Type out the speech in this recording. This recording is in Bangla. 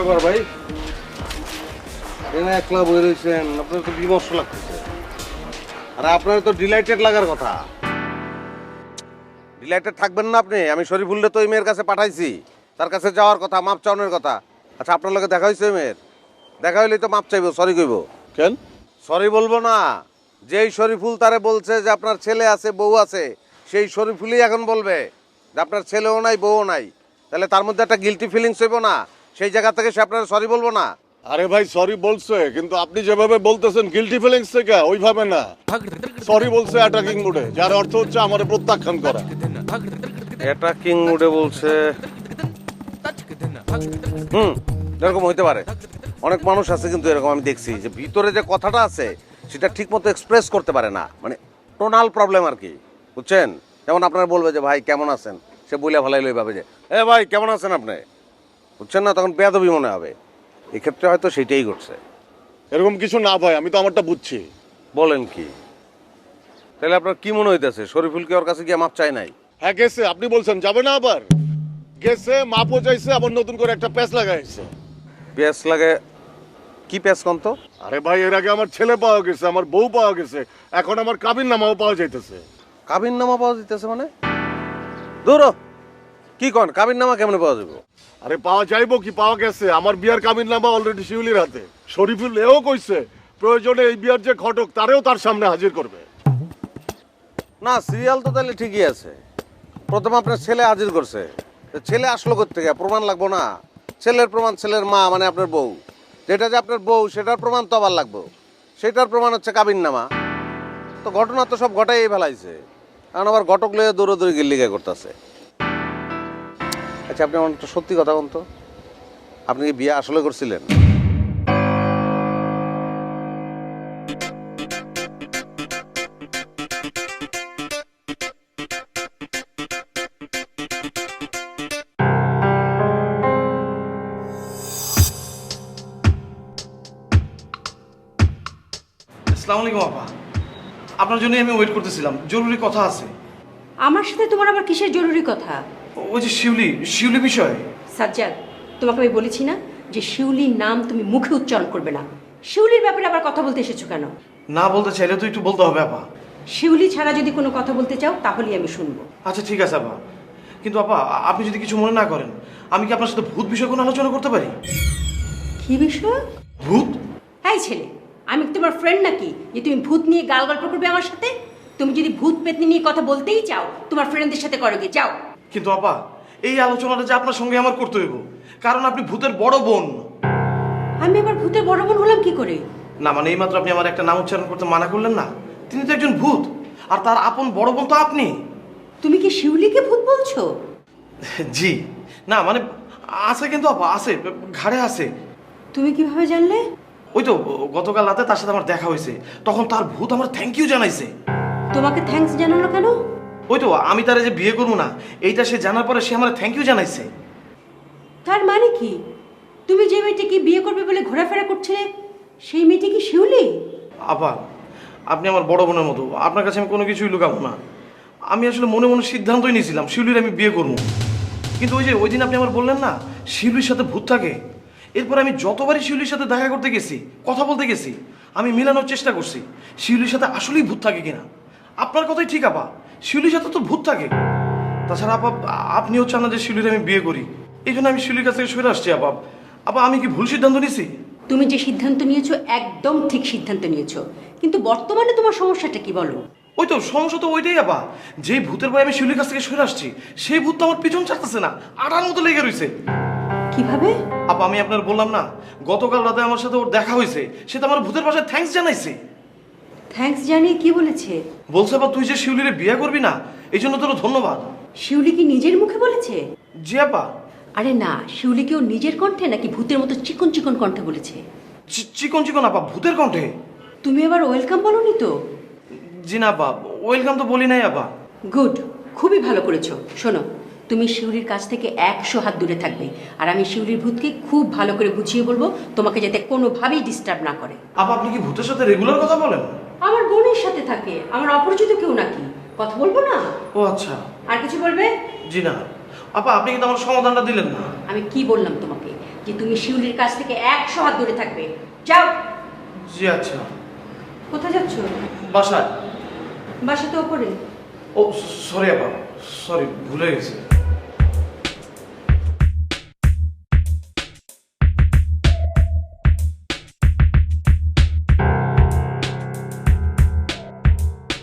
ব্যাপার ভাই? এখানে একলা বই রয়েছেন, আপনার তো বিমর্ষ লাগতেছে। আর আপনার তো ডিলাইটেড লাগার কথা। ডিলাইটেড থাকবেন না আপনি? আমি শরীফুল্লে তো ওই মেয়ের কাছে পাঠাইছি, তার কাছে যাওয়ার কথা, মাপ চাওয়ানোর কথা। আচ্ছা, আপনার লগে দেখা হয়েছে ওই মেয়ের? দেখা হইলেই তো মাপ চাইবো, সরি কইব। কেন? সরি বলবো না। যেই শরীফুল তারে বলছে যে আপনার ছেলে আছে, বউ আছে, সেই শরীফুলই এখন বলবে যে আপনার ছেলেও নাই, বউও নাই। তাহলে তার মধ্যে একটা গিলটি ফিলিংস হইব না? সেই জায়গা থেকে সে আপনার সরি বলবো না? আরে ভাই সরি বলছে, কিন্তু আপনি যেভাবে বলতেছেন গিলটি ফিলিংস থেকে, ওইভাবে না। সরি বলছে অ্যাটাকিং মুডে, যার অর্থ হচ্ছে আমার প্রত্যাখ্যান করা। অ্যাটাকিং মুডে বলছে? এরকম হইতে পারে। অনেক মানুষ আছে কিন্তু এরকম, আমি দেখছি যে ভিতরে যে কথাটা আছে সেটা ঠিক মতো এক্সপ্রেস করতে পারে না, মানে টোনাল প্রবলেম আর কি, বুঝছেন? যেমন আপনারা বলবে যে ভাই কেমন আছেন, সে বইলা ফেলাই লই ভাবে যে এ ভাই কেমন আছেন আপনি, বুঝছেন না? তখন বেয়াদবি মনে হবে। এক্ষেত্রে হয়তো সেটাই ঘটছে। এরকম কিছু না ভাই, আমি তো আমারটা বুঝছি। বলেন কি? তাহলে আপনার কি মনে হইতেছে শরীফুল কি ওর কাছে গিয়ে মাপ চায় নাই? হ্যাঁ গেছে, আপনি বলছেন যাবে না, আবার গেছে, মাপও চাইছে, আবার নতুন করে একটা প্যাচ লাগাইছে। পেঁয়াজ লাগে? কি পেঁয়াজ কন্ত? আরে ভাই এর আগে আমার ছেলে পাওয়া গেছে, আমার বউ পাওয়া গেছে, এখন আমার কাবিন নামাও পাওয়া যাইতেছে। কাবিন নামা পাওয়া যেতেছে মানে? দূর হ। কি কন, কাবিন নামা কেমনে পাওয়া যাবে? আরে পাওয়া যাইবো কি, পাওয়া গেছে। আমার বিয়ার কাবিন নামা অলরেডি শিউলির হাতে। শরীফুল এও কইছে প্রয়োজনে এই বিয়ার যে ঘটক তারেও তার সামনে হাজির করবে। না, সিরিয়াল তো তাহলে ঠিকই আছে। প্রথমে আপনার ছেলে হাজির করছে, তো ছেলে আসলো কোত্থেকে? প্রমাণ লাগবো না? ছেলের প্রমাণ ছেলের মা মানে আপনার বউ, যেটা যে আপনার বউ সেটার প্রমাণ তো আবার লাগবো। সেটার প্রমাণ হচ্ছে কাবিন নামা। তো ঘটনা তো সব ঘটাই ফেলাইছে, কারণ আবার ঘটক লয়ে দৌড়োদৌড়ি গিল্লিগা করতেছে। আচ্ছা, আপনি আমার একটা সত্যি কথা বলুন তো, আপনি কি বিয়ে আসলে করছিলেন? আসসালামু আলাইকুম আপা, আপনার জন্যই আমি ওয়েট করতেছিলাম, জরুরি কথা আছে। আমার সাথে তোমার আবার কিসের জরুরি কথা? ওই যে শিউলি বিষয়। সাজ্জাদ, তোমাকে আমি বলেছি না যে শিউলির নাম তুমি মুখে উচ্চারণ করবে না। শিউলির ব্যাপারে আবার কথা বলতে এসেছো কেন? না বলতে চাইলে তো একটু বলতে হবে আপা। শিউলি ছাড়া যদি কোনো কথা বলতে চাও তাহলেই আমি শুনবো। আচ্ছা ঠিক আছে আপা, কিন্তু আপা আপনি যদি কিছু মনে না করেন, আমি কি আপনার সাথে ভূত বিষয়ে কোনো আলোচনা করতে পারি? কি বিষয়? ভূত? হ্যাঁ ছেলে, আমি কি তোমার ফ্রেন্ড নাকি যে তুমি ভূত নিয়ে গাল গল্প করবে আমার সাথে? তুমি যদি ভূত পেতনি নিয়ে কথা বলতেই চাও তোমার ফ্রেন্ডদের সাথে করো গিয়ে, যাও। কিন্তু আপা এই আলোচনাটা যে আপনার সঙ্গে আমার করতে হইব, কারণ আপনি ভূতের বড় বোন। আমি আবার ভূতের বড় বোন হলাম কি করে? না মানে এইমাত্র আপনি আমার একটা নাম উচ্চারণ করতে মানা করলেন না, তিনি তো একজন ভূত, আর তার আপন বড় বোন তো আপনি। তুমি কি শিউলিকে ভূত বলছো? জি না মানে আছে, কিন্তু আপা আছে, ঘাড়ে আছে। তুমি কিভাবে জানলে? ওই তো গতকাল রাতে তার সাথে আমার দেখা হয়েছে, তখন তার ভূত আমার থ্যাংক ইউ জানাইছে। তোমাকে থ্যাঙ্কস জানালো কেন? ওই তো আমি তারে যে বিয়ে করবো না এইটা সে জানার পরে সে আমার থ্যাংক ইউ জানাইছে। তার মানে কি তুমি যে মেয়েটিকে বিয়ে করবে বলে ঘোরাফেরা করছিলে সেই মেয়েটি কি শিউলি? আপা আপনি আমার বড় বোনের মতো, আপনার কাছে আমি কোনো কিছুই লুকাবো না। আমি আসলে মনে মনে সিদ্ধান্তই নিয়েছিলাম শিউলির আমি বিয়ে করবো, কিন্তু ওই যে ওই দিন আপনি আমার বললেন না শিউলির সাথে ভূত থাকে, এরপর আমি যতবারই শিউলির সাথে দেখা করতে গেছি, কথা বলতে গেছি, আমি মিলানোর চেষ্টা করছি শিউলির সাথে আসলেই ভূত থাকে কিনা। আপনার কথাই ঠিক আপা, শিউলির সাথে তো ভূত থাকে। তাছাড়া আপা আপনিও চান না যে শিউলির আমি বিয়ে করি, এই জন্য আমি শিউলির কাছ থেকে সরে আসছি। আপা আপা আমি কি ভুল সিদ্ধান্ত নিয়েছি? তুমি যে সিদ্ধান্ত নিয়েছো একদম ঠিক সিদ্ধান্ত নিয়েছো, কিন্তু বর্তমানে তোমার সমস্যাটা কি বলো? ওই তো সমস্যা তো ওইটাই আপা, যেই ভূতের ভয় আমি শিউলির কাছ থেকে সরে আসছি সেই ভূত তো আমার পিছন ছাড়তেছে না, আটার মতো লেগে রয়েছে। কিভাবে? আপা আমি আপনার বললাম না গতকাল রাতে আমার সাথে ওর দেখা হয়েছে, সে তো আমার ভূতের পাশে থ্যাঙ্কস জানাইছে। থ্যাঙ্কস জানিয়ে কি বলেছে? বলছে আপা তুই যে শিউলিরে বিয়ে করবি না এই জন্য তোর ধন্যবাদ। শিউলি কি নিজের মুখে বলেছে? জি আপা। আরে না, শিউলি কেউ নিজের কণ্ঠে নাকি ভূতের মতো চিকন চিকন কণ্ঠে বলেছে? চিকন চিকন আপা, ভূতের কণ্ঠে। তুমি আবার ওয়েলকাম বলোনি তো? জি না আপা, ওয়েলকাম তো বলি নাই আপা। গুড, খুবই ভালো করেছো। শোনো, তুমি শিউলির কাছ থেকে 100 হাত দূরে থাকবে, আর আমি শিউলির ভূতকে খুব ভালো করে বুঝিয়ে বলবো তোমাকে যাতে কোনোভাবেই ডিস্টার্ব না করে। আপা আপনি কি ভূতের সাথে রেগুলার কথা বলেন? আমার বোনের সাথে থাকে, আমার অপরিচিত কেউ নাকি, কথা বলবো না? ও আচ্ছা। আর কিছু বলবে? জি না আপা, আপনি কিন্তু আমার সমাধানটা দিলেন না। আমি কি বললাম তোমাকে যে তুমি শিউলির কাছ থেকে 100 হাত দূরে থাকবে। যাও। জি আচ্ছা। কোথায় যাচ্ছ? বাসায়। বাসা তো ওপরে। ও সরি আপা, সরি ভুলে গেছি।